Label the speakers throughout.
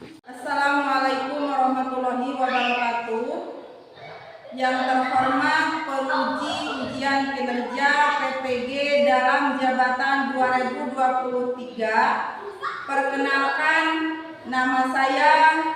Speaker 1: Assalamualaikum warahmatullahi wabarakatuh. Yang terhormat penguji ujian kinerja PPG dalam jabatan 2023. Perkenalkan, nama saya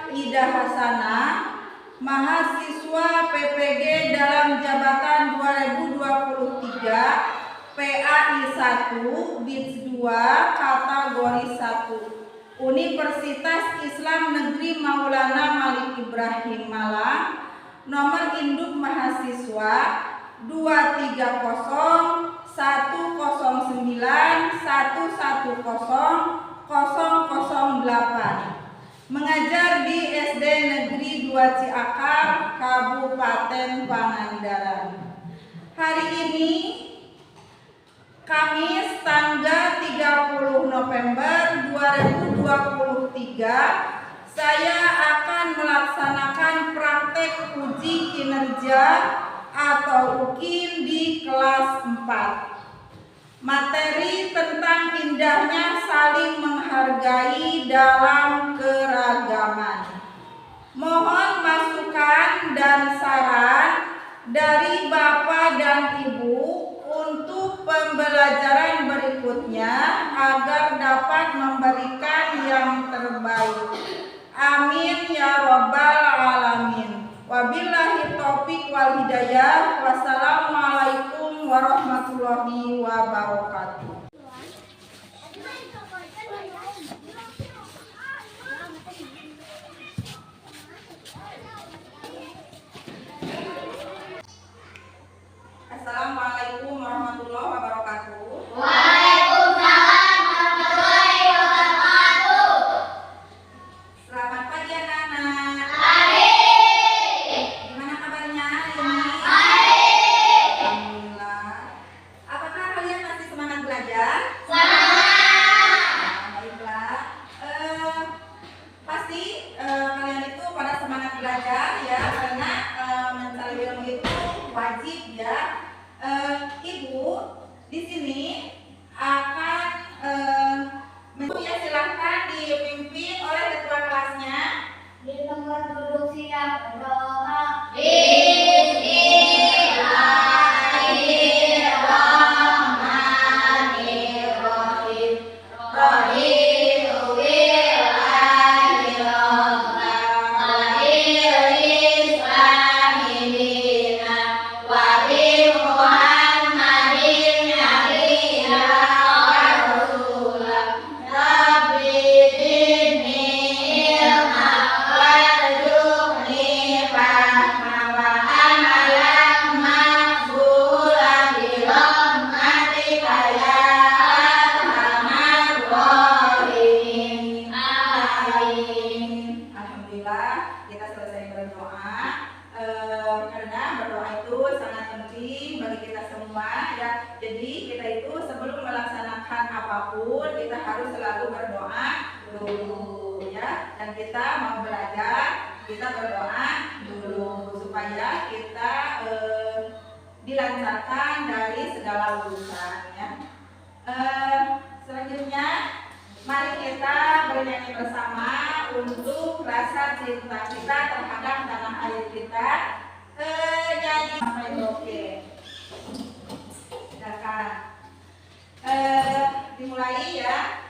Speaker 1: Ida Hasanah, mahasiswa PPG dalam jabatan 2023 PAI 1 BITS 2 kategori 1 Universitas Islam Negeri Maulana Malik Ibrahim Malang. Nomor induk mahasiswa 23091100008. Mengajar di SD Negeri 2 Ciakar, Kabupaten Pangandaran. Hari ini Kamis tanggal 30 November 2023, saya akan melaksanakan praktek uji kinerja atau UKIN di kelas 4. Materi tentang indahnya saling menghargai dalam keragaman. Mohon masukan dan saran dari Bapak dan Ibu untuk pembelajaran berikutnya agar dapat memberikan yang terbaik. Amin ya rabbal alamin. Wabillahi taufiq wal hidayah. Wassalamualaikum warahmatullahi wabarakatuh. Assalamualaikum warahmatullahi wabarakatuh.
Speaker 2: Waalaikumsalam warahmatullahi wabarakatuh.
Speaker 1: Selamat pagi anak-anak.
Speaker 2: Pagi.
Speaker 1: Gimana kabarnya hari ini?
Speaker 2: Baik.
Speaker 1: Alhamdulillah. Apakah kalian masih semangat belajar?
Speaker 2: Semangat.
Speaker 1: Baiklah. Pasti kalian itu pada semangat belajar ya, karena mencari ilmu itu wajib ya. Ibu di sini akan ya, silahkan dipimpin oleh ketua kelasnya.
Speaker 2: Di tempat duduk siap berdoa.
Speaker 1: Kita selesai berdoa karena berdoa itu sangat penting bagi kita semua ya. Jadi kita itu sebelum melaksanakan apapun kita harus selalu berdoa dulu ya. Dan kita mau belajar kita berdoa dulu supaya kita dilancarkan dari segala urusan ya. Selanjutnya mari kita bernyanyi bersama untuk rasa cinta kita terhadap tanah air kita. Nyanyi sampai oke. Silakan. Dimulai ya.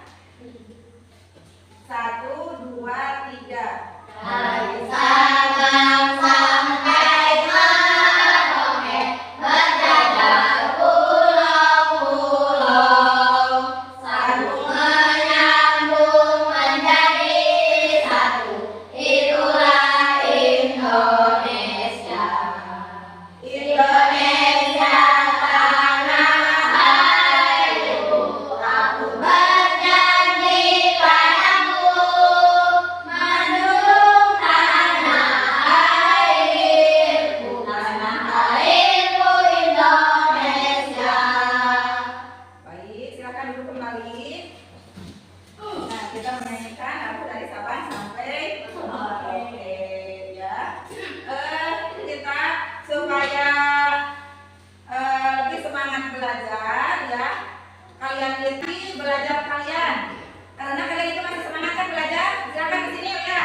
Speaker 1: 1, 2, 3.
Speaker 2: Dari Sabang sampai Merauke berjajar pulau-pulau, satu menyambung menjadi satu, itulah Indonesia. Indonesia tanah airku, aku berjanji padamu, mendung tanah airku Indonesia.
Speaker 1: Baik, silakan duduk kembali. Nah, kita menyanyikan lagu dari Sabang sampai Merauke ya. Kita supaya lebih semangat belajar ya. Kalian ini belajar kalian. Karena kalian itu masih semangat kan belajar? Silakan di sini ya.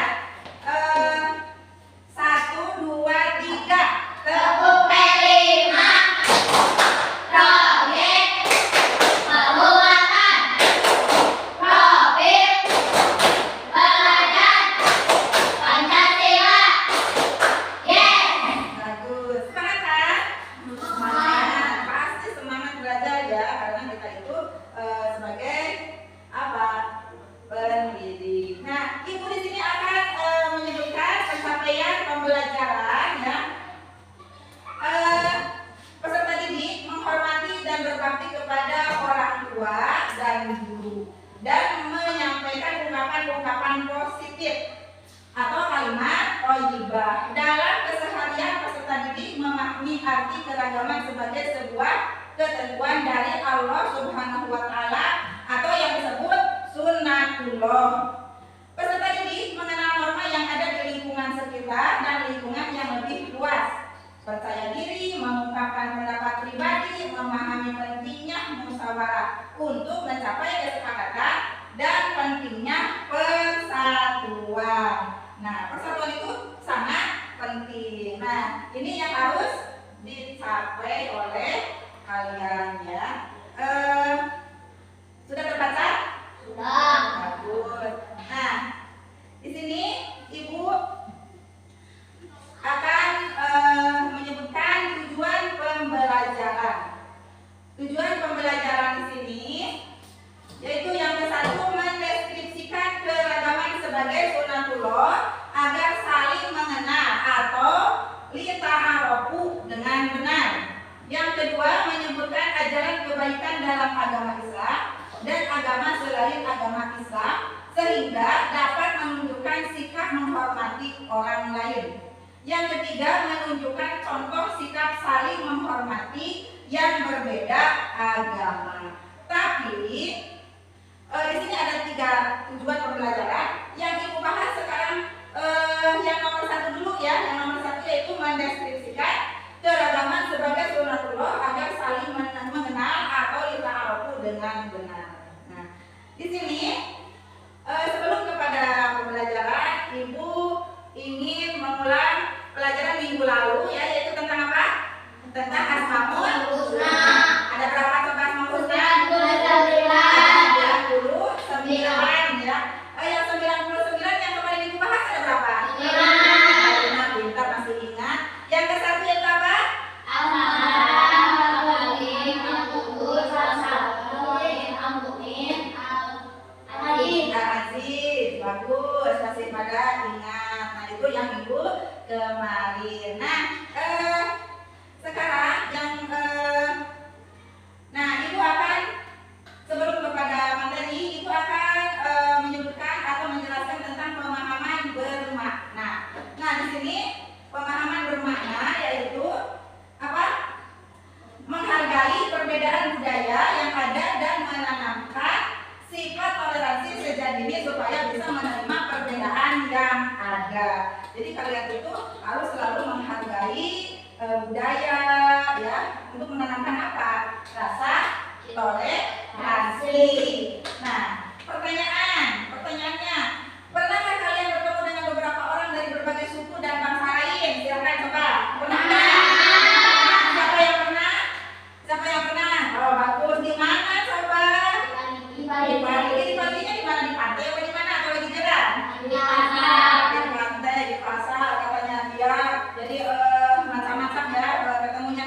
Speaker 1: Ibu di sini akan menyebutkan pencapaian pembelajaran ya. Peserta didik menghormati dan berbakti kepada orang tua dan guru dan menyampaikan ungkapan-ungkapan positif atau kalimat thayyibah. Dalam keseharian peserta didik memahami arti keragaman sebagai sebuah ketentuan dari Allah Subhanahu wa taala atau yang disebut sunnatullah. Peserta didik mengenal norma yang ada di lingkungan sekitar dan lingkungan yang lebih luas. Percaya diri, mengungkapkan pendapat pribadi, memahami pentingnya musyawarah untuk mencapai kesepakatan dan pentingnya persatuan. Nah, persatuan itu sangat penting. Nah, ini yang harus dicapai oleh kalian ya. Sudah terbaca?
Speaker 2: Sudah.
Speaker 1: Bagus. Nah, di sini Ibu akan menyebutkan tujuan pembelajaran. Tujuan pembelajaran di sini yaitu yang ke-1 mendeskripsikan keragaman sebagai sunnatullah agar saling mengenal atau lita'arofu dengan benar. Yang kedua menyebutkan ajaran kebaikan dalam agama Islam dan agama selain agama Islam sehingga dapat menunjukkan sikap menghormati orang lain. Yang ketiga menunjukkan contoh sikap saling menghormati yang berbeda agama. Tapi di sini ada 3 tujuan pembelajaran yang Ibu bahas sekarang. Yang nomor 1 dulu ya. Yang nomor 1 yaitu mendeskripsikan keragaman sebagai sunnatullah agar saling mengenal atau lita'arofu dengan benar. Nah, di sini sebelum kepada pembelajaran, Ibu ingin mengulang pelajaran minggu lalu ya, yaitu tentang apa? Tentang Asmaul Husna. Ada berapa coba Asmaul Husna? 99 ya. Yang 99 yang kemarin Ibu bahas ada berapa? 5. Pintar, masih ingat. Yang ke-1 yaitu apa? Al-Aziz. Bagus, masih pada ingat. Nah, itu yang Ibu kemarin. Nah, sekarang yang nah, Ibu akan sebelum kepada materi, Ibu akan menyebutkan atau menjelaskan tentang pemahaman bermakna. Nah, di sini pemahaman bermakna yaitu apa? Menghargai perbedaan budaya yang ada dan menanamkan sifat toleransi sejak dini supaya bisa menerima perbedaan yang ada. Jadi kalian itu harus selalu menghargai budaya ya, untuk menanamkan apa? Rasa toleransi. Nah, pertanyaannya, pernahkah kalian bertemu dengan beberapa orang dari berbagai suku dan bangsa lain? Silakan coba. Pernah nggak? Siapa yang pernah? Siapa yang pernah? Oh, bagus. Di mana coba? Di Bali. Di Balinya di mana? Di pantai atau di mana? Atau lagi jalan? Di pantai, di pasar katanya dia. Jadi macam-macam ya ketemunya.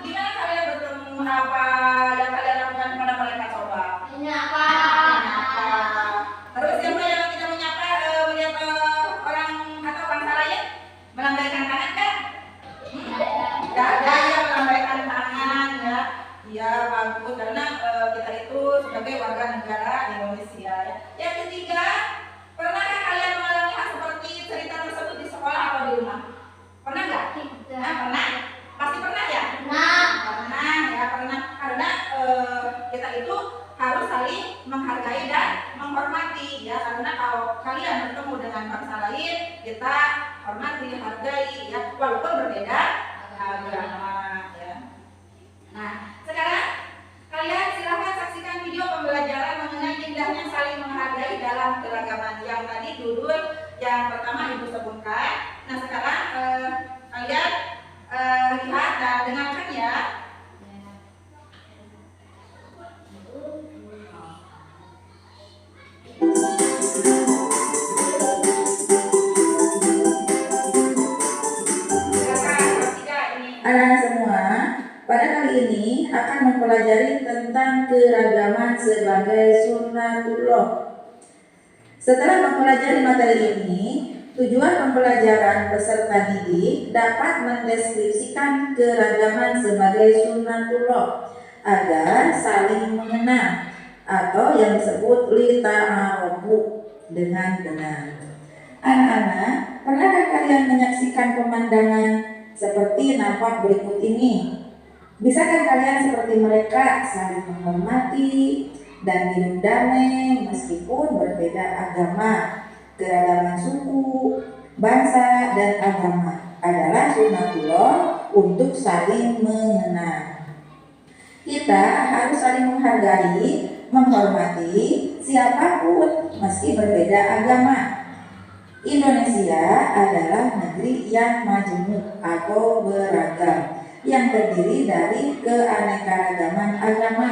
Speaker 1: Di mana kalian bertemu? Apa yang kalian lakukan kepada mereka coba?
Speaker 2: Menyapa.
Speaker 1: Terus siapa yang tidak menyapa melihat orang atau bangsa lain? Melambaikan tangan kan? Tidak ada yang melambaikan tangan ya. Iya, bagus, karena kita itu sebagai warga negara Indonesia ya. Yang ketiga, pernahkah kalian mengalami hal seperti cerita tersebut di sekolah atau di rumah? Pernah nggak? Nah, pernah? Pasti pernah ya? Pernah ya, pernah. Karena kita itu harus saling menghargai dan menghormati ya. Karena kalau kalian bertemu dengan bangsa lain, kita hormati, hargai ya, walaupun berbeda agama ya. Nah, sekarang kalian silahkan saksikan video pembelajaran mengenai indahnya saling menghargai dalam keragaman. Yang tadi judul yang pertama Ibu sebutkan. Nah, sekarang kalian lihat dan dengarkan ya. Anak-anak semua, pada kali ini akan mempelajari tentang keragaman sebagai sunnatullah.
Speaker 3: Setelah mempelajari materi ini, tujuan pembelajaran peserta didik dapat mendeskripsikan keragaman sebagai sunnatullah agar saling mengenal atau yang disebut lita'arofu dengan benar. Anak-anak, pernahkah kalian menyaksikan pemandangan seperti nampak berikut ini? Bisakah kalian seperti mereka saling menghormati dan hidup damai meskipun berbeda agama? Keragaman suku, bangsa, dan agama adalah sunnatullah untuk saling mengenal. Kita harus saling menghargai, menghormati siapapun meski berbeda agama. Indonesia adalah negeri yang majemuk atau beragam, yang terdiri dari keanekaragaman agama,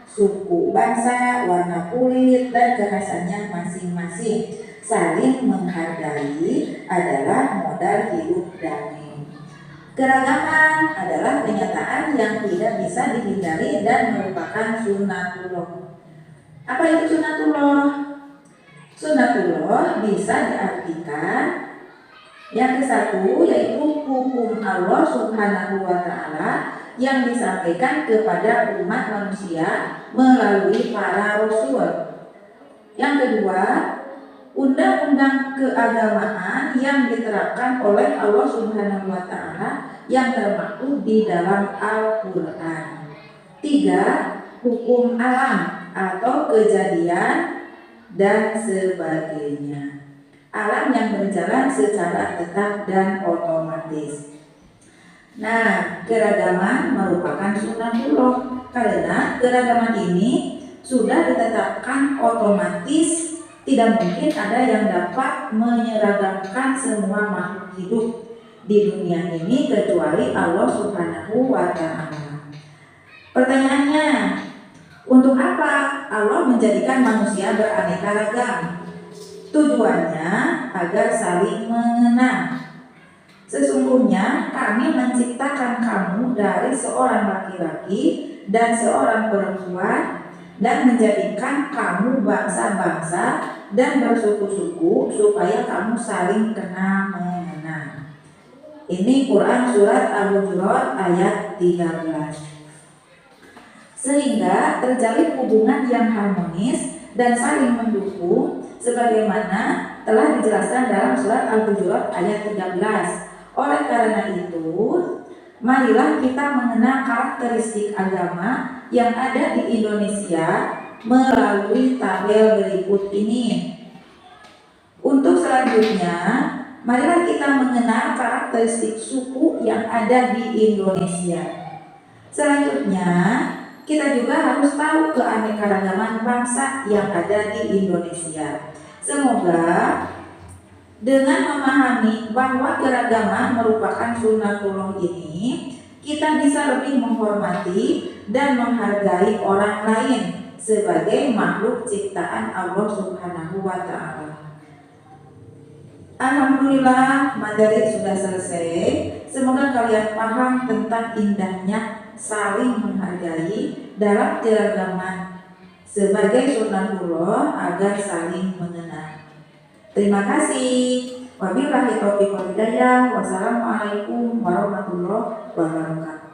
Speaker 3: suku, bangsa, warna kulit, dan kekhasannya masing-masing. Saling menghargai adalah modal hidup damai. Keragaman adalah kenyataan yang tidak bisa dihindari dan merupakan sunnatullah. Apa itu sunnatullah? Sunnatullah bisa diartikan yang ke satu, yaitu hukum Allah Subhanahu wa Ta'ala yang disampaikan kepada umat manusia melalui para rasul. Yang kedua, undang-undang keagamaan yang diterapkan oleh Allah Subhanahu wa Ta'ala yang termaktub di dalam Al-Quran. Tiga, hukum alam atau kejadian dan sebagainya. Alam yang berjalan secara tetap dan otomatis. Nah, keragaman merupakan sunnatullah karena keragaman ini sudah ditetapkan otomatis. Tidak mungkin ada yang dapat menyeragamkan semua makhluk hidup di dunia ini kecuali Allah Subhanahu wa Ta'ala. Pertanyaannya, untuk apa Allah menjadikan manusia beraneka ragam? Tujuannya agar saling mengenal. Sesungguhnya kami menciptakan kamu dari seorang laki-laki dan seorang perempuan dan menjadikan kamu bangsa-bangsa dan bersuku-suku supaya kamu saling kenal mengenal. Ini Quran surat Al-Hujurat ayat 13. Sehingga terjalin hubungan yang harmonis dan saling mendukung sebagaimana telah dijelaskan dalam surat Al-Hujurat ayat 13. Oleh karena itu, marilah kita mengenal karakteristik agama yang ada di Indonesia melalui tabel berikut ini. Untuk selanjutnya, marilah kita mengenal karakteristik suku yang ada di Indonesia. Selanjutnya, kita juga harus tahu keanekaragaman bangsa yang ada di Indonesia. Semoga dengan memahami bahwa keragaman merupakan sunnatullah ini, kita bisa lebih menghormati dan menghargai orang lain sebagai makhluk ciptaan Allah Subhanahu wa Ta'ala. Alhamdulillah, materi sudah selesai. Semoga kalian paham tentang indahnya saling menghargai dalam keragaman sebagai sunnatullah agar saling mengenal. Terima kasih. Wabillahi taufiq wal hidayah. Wassalamualaikum warahmatullahi wabarakatuh.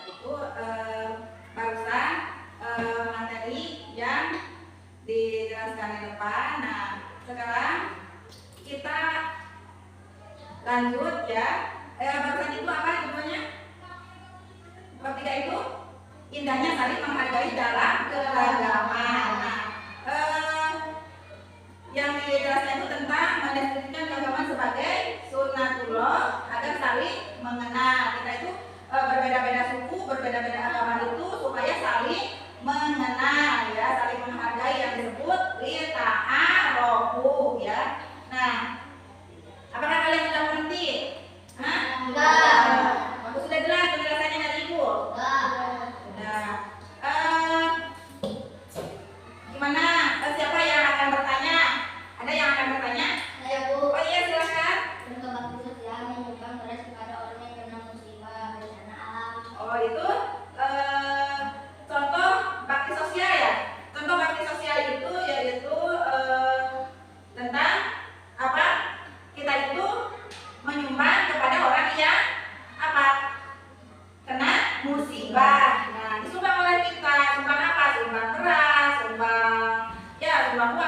Speaker 1: Itu barusan materi yang dijelaskan di depan. Nah, sekarang kita lanjut ya. Barusan itu apa judulnya? Bab 3 itu indahnya saling menghargai dalam keragaman. Nah, yang dijelaskan itu tentang mendeskripsikan keagamaan sebagai sunnatullah agar saling mengenal. Kita itu berbeda-beda suku, berbeda-beda agama itu supaya saling mengenal ya, saling menghargai yang disebut lita'arofu ya. Nah, apakah kalian sudah mengerti? Hah?
Speaker 2: Enggak.
Speaker 1: Aku sudah jelas penjelasannya dari Ibu? Sudah. Gimana? Siapa yang akan bertanya? Ada yang akan bertanya?
Speaker 2: Saya Bu.
Speaker 1: Oh iya, silakan.
Speaker 2: Bentuk bakti sosial menyumbang beras kepada orang yang kena musibah bencana alam.
Speaker 1: Oh itu contoh bakti sosial ya. Contoh bakti sosial itu yaitu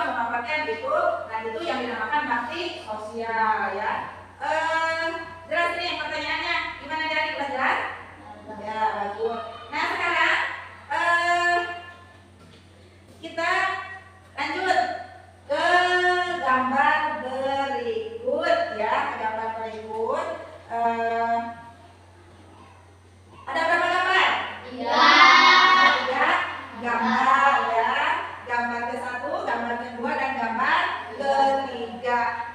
Speaker 1: semua pakaian gitu. Nah itu yang dinamakan bakti sosial ya. Jelas ini pertanyaannya gimana dari belajar? Ya bagus. Nah sekarang kita lanjut ke gambar berikut ya. Ke gambar berikut. Ada berapa gambar? 3 gambar ya. Gambar ke-1, gambar ke-2, dan gambar ke-3.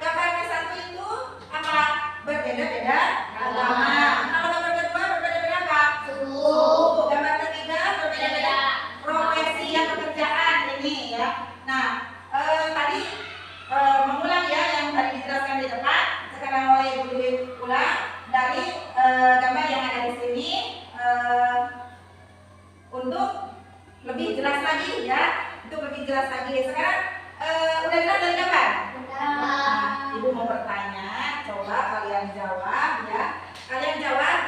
Speaker 1: Gambar ke-1 itu apa? Berbeda-beda agama. Kalau gambar ke-2 berbeda-beda apa? Suku. Gambar ke-3 berbeda-beda profesi ya, pekerjaan ini ya. Nah, tadi mengulang ya yang tadi dijelaskan di depan. Sekarang oleh Ibu Dewi ulang dari gambar yang ada di sini untuk lebih jelas lagi ya. Untuk lebih jelas lagi. Sekarang udah jelas dari gambar? Nah, Ibu mau bertanya, coba kalian jawab ya. Kalian jawab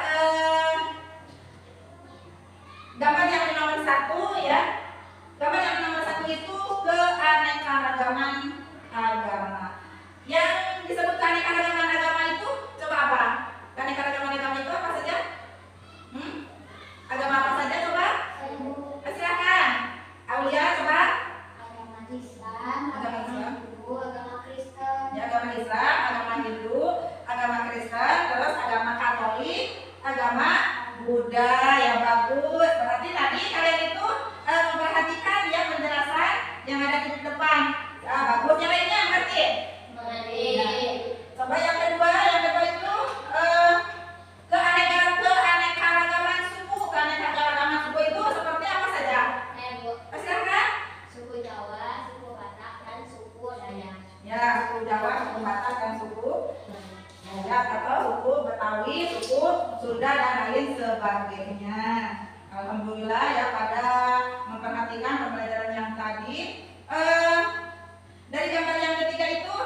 Speaker 1: gambar yang nomor 1 ya. Gambar yang nomor 1 itu keanekaragaman agama. Yang disebut keanekaragaman agama itu coba apa? Keanekaragaman agama itu apa saja? Agama apa saja coba? Silakan. Aulia coba.
Speaker 2: Agama Islam,
Speaker 1: Agama Islam.
Speaker 2: Hindu, agama Kristen.
Speaker 1: Ya, agama Islam, agama Hindu, agama Kristen, terus agama Katolik, agama Buddha. Ya bagus. Berarti tadi kalian itu memperhatikan ya penjelasan yang ada di depan. Ya, bagus. Yang lainnya ngerti? Coba yang kedua itu keanekaragaman suku. Keanekaragaman suku itu seperti apa saja? Silakan.
Speaker 2: Suku Jawa, suku Batak, dan suku Dayak.
Speaker 1: Ya, suku Jawa, suku Batak, dan suku Dayak atau suku Betawi, suku Sunda, dan lain sebagainya. Alhamdulillah ya pada memperhatikan pembelajaran yang tadi. Dari gambar yang ketiga itu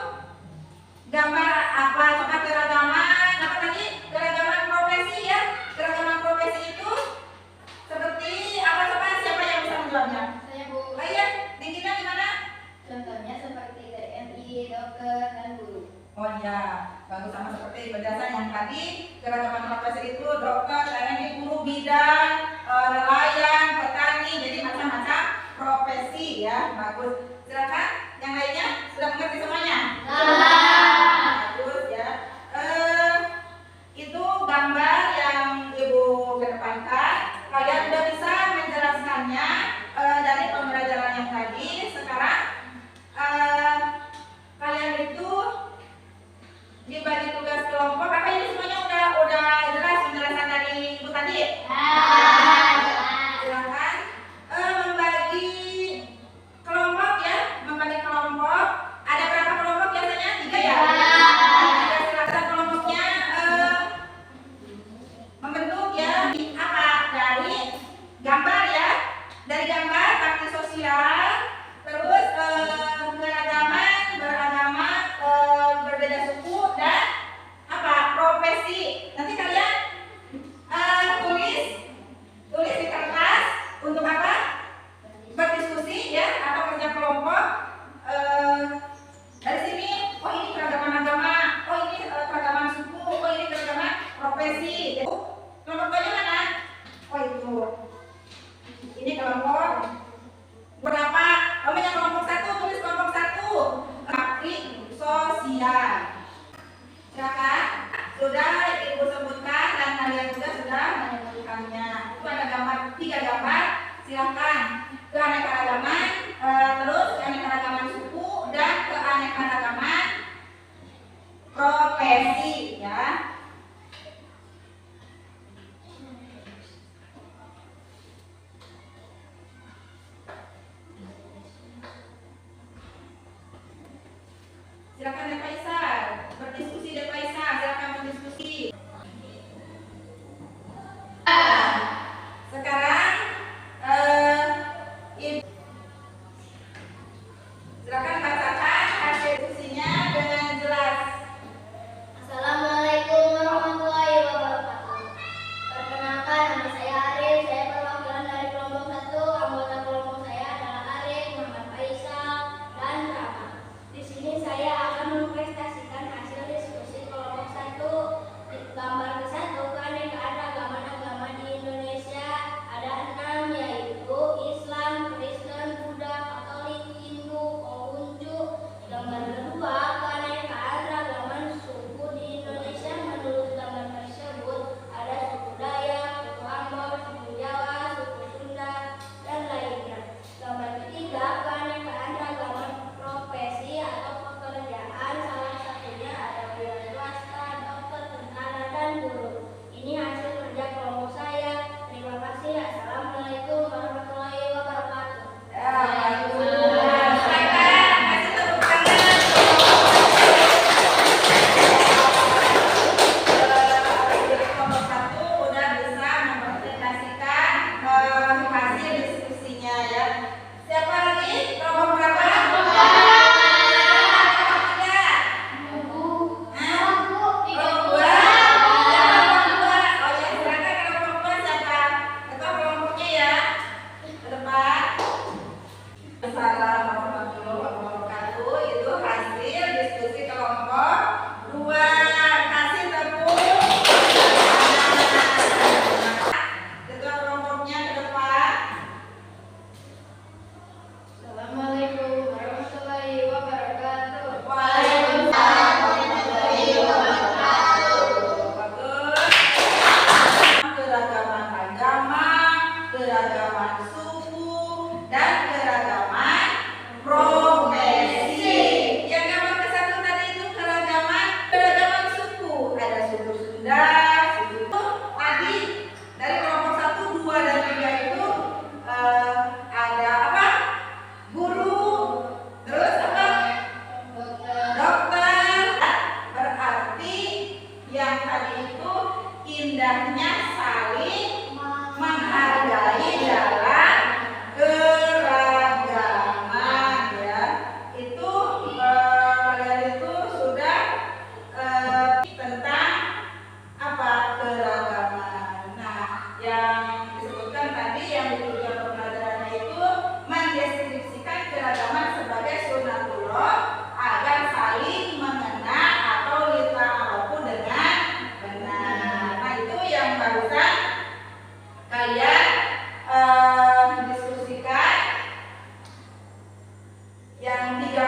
Speaker 1: gambar apa? Coba keragaman apa tadi? Keragaman profesi ya. Keragaman profesi itu seperti apa? Coba siapa yang bisa menjawabnya?
Speaker 2: Saya Bu.
Speaker 1: Oh iya, tingginya gimana?
Speaker 2: Contohnya seperti TNI, dokter, dan guru.
Speaker 1: Oh iya, bagus sama seperti penjelasan yang tadi. Keragaman profesi itu dokter, TNI, guru, bidan, nelayan, petani, jadi macam-macam profesi ya. Bagus. Silakan, yang lainnya sudah mengerti semuanya? Bagus ya. Itu gambar yang Ibu kedepankan. Kalian sudah bisa menjelaskannya dari pembelajaran yang tadi. Sekarang kalian itu dibagi tugas kelompok. Apa ini semuanya udah jelas penjelasan dari Ibu tadi? Silakan membagi kelompok ya, membagi kelompok. Ada berapa kelompok biasanya? 3 ya? 3. Silakan kelompoknya membentuk ya apa? Dari gambar ya. Dari gambar bakti sosial, terus keragaman, beragama, berbeda suku, dan apa? Profesi. Nanti kalian tulis di kertas untuk apa? Berdiskusi ya atau kerja kelompok. Dari sini, oh ini keragaman agama, oh ini keragaman suku, oh ini keragaman profesi. Kelompok mana? Oh itu. Ini kelompok berapa? Namanya kelompok 1, tulis kelompok 1. Bakti sosial. Silakan. Sudah Ibu sebutkan dan kalian juga sudah menyebutkannya. Itu ada gambar 3 gambar. Silakan. Keanekaragaman, terus keanekaragaman suku dan keanekaragaman profesi ya. Silakan Dek Faisal, berdiskusi Dek Faisal, silakan berdiskusi. Sekarang silakan bacakan hasil diskusinya dengan jelas.
Speaker 2: Assalamualaikum warahmatullahi wabarakatuh. Perkenalkan, nama saya Arif. Saya perwakilan dari kelompok 1. Anggota kelompok saya adalah Arif, Muhammad Faisal, dan Rahmat.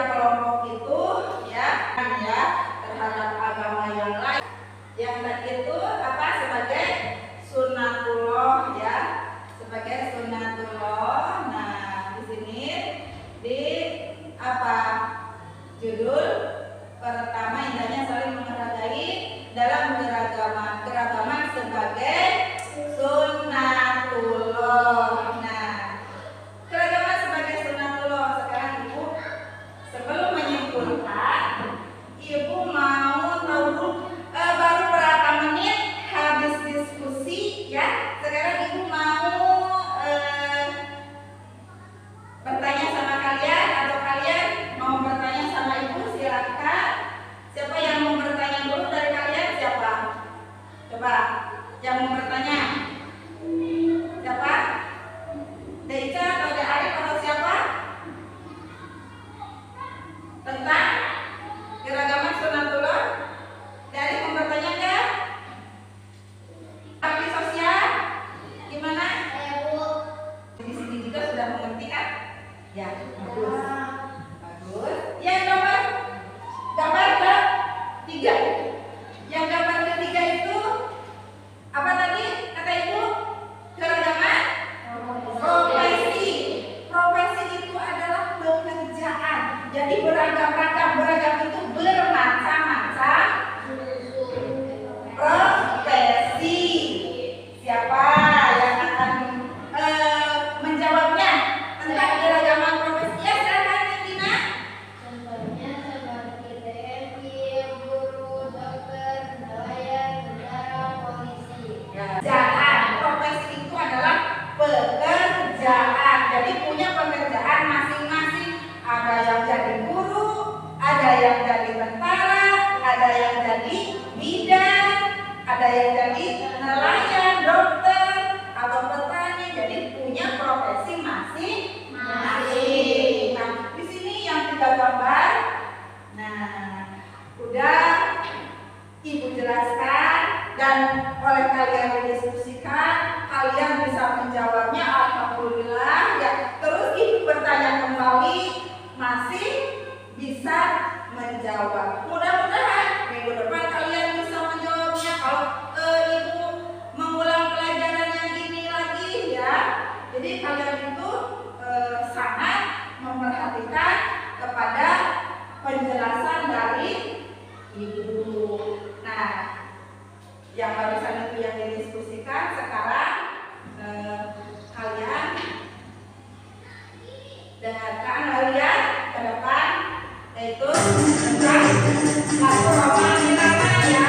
Speaker 1: beda kelompok itu ya terhadap agama yang lain. Yang tadi itu apa sebagai sunatullah ya, sebagai sunatullah. Nah, di sini di apa judul pertama indahnya saling menghargai dalam keragaman sebagai sunatullah. Nah, keragaman sebagai sunatullah. Sekarang Ibu sebelum menyimpulkan, Ibu mau tahu dulu baru berapa menit habis diskusi ya. Sekarang Ibu mau bertanya sama kalian atau kalian mau bertanya sama Ibu, silakan. Siapa yang mau bertanya dulu dari kalian? Siapa? Coba yang mau bertanya. Siapa? Deca atau De Arif atau siapa? Tentang keragaman sunatullah. De Arif mau bertanya nggak? Bakti sosial gimana?
Speaker 2: Saya Bu.
Speaker 1: Di sini juga sudah mengerti kan? Ya, bagus. Bagus. Yang gambar ketiga. Yang gambar ketiga itu apa tadi kata Ibu? Keragaman profesi. Profesi itu adalah pekerjaan. Jadi beragam itu bermacam-macam profesi. Siapa yang akan menjawabnya tentang keragaman profesi? Ya, silakan Tina.
Speaker 2: Contohnya seperti TNI, guru, dokter, nelayan, tentara, polisi.
Speaker 1: Pekerjaan. Profesi itu adalah pekerjaan. Jadi punya pekerjaan masing-masing. Ada yang jadi guru, ada yang jadi tentara, ada yang jadi bidan, ada yang jadi nelayan, dokter, atau petani. Jadi punya profesi masing-masing. Nah, di sini yang 3 gambar. Nah, udah Ibu jelaskan dan oleh kalian didiskusikan, kalian bisa menjawabnya, alhamdulillah ya. Terus Ibu bertanya kembali, masih bisa menjawab. Mudah-mudahan minggu depan kalian bisa menjawabnya. Kalau Ibu mengulang pelajaran yang ini lagi ya, jadi kalian itu sangat memperhatikan kepada penjelasan dari Ibu. Nah, yang barusan itu yang didiskusikan, sekarang kalian dengarkan kalian ke depan, yaitu tentang lagu Roma Irama ya.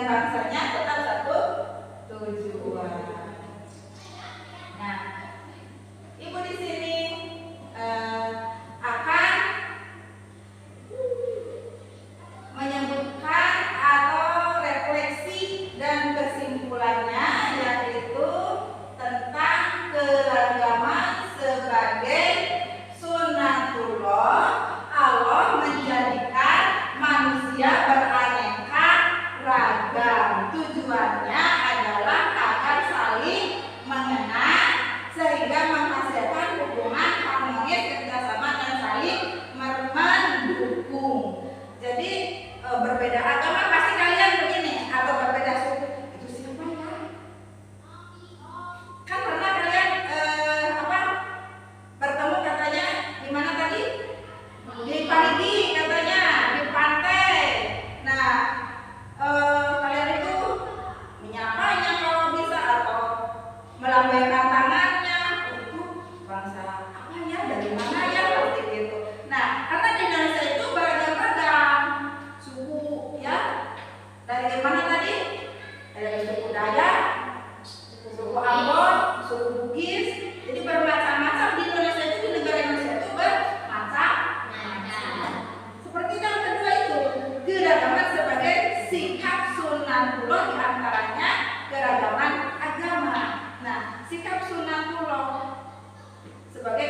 Speaker 1: bangsanya tetap satu tujuan. Nah, Ibu di sini akan menyebutkan atau refleksi dan kesimpulannya, yaitu tentang keragaman sebagai sunatullah. Allah menjadikan manusia beraneka ragam. Tujuannya adalah agar saling mengenal sehingga menghasilkan hubungan harmonis, kerjasama dan saling mendukung. Jadi berbeda agama pasti kalian begini, atau berbeda suku itu siapa ya? Kan pernah kalian bertemu katanya di mana tadi? Di Parigi katanya, di pantai. Nah, kalian itu menyapanya kalau bisa atau melambaikan tangannya. Itu bangsa apa ya? Dari mana ya? Pasti gitu. Nah, karena di Indonesia itu beragam-agam suku ya. Dari mana tadi? Dari suku Dayak, suku Ambon, suku Bugis. Jadi bermacam-macam di Indonesia itu, di negara Indonesia itu bermacam-macam. Seperti yang kedua itu, keragaman sebagai sikap sunatullah, diantaranya keragaman agama. Nah, sikap sunatullah sebagai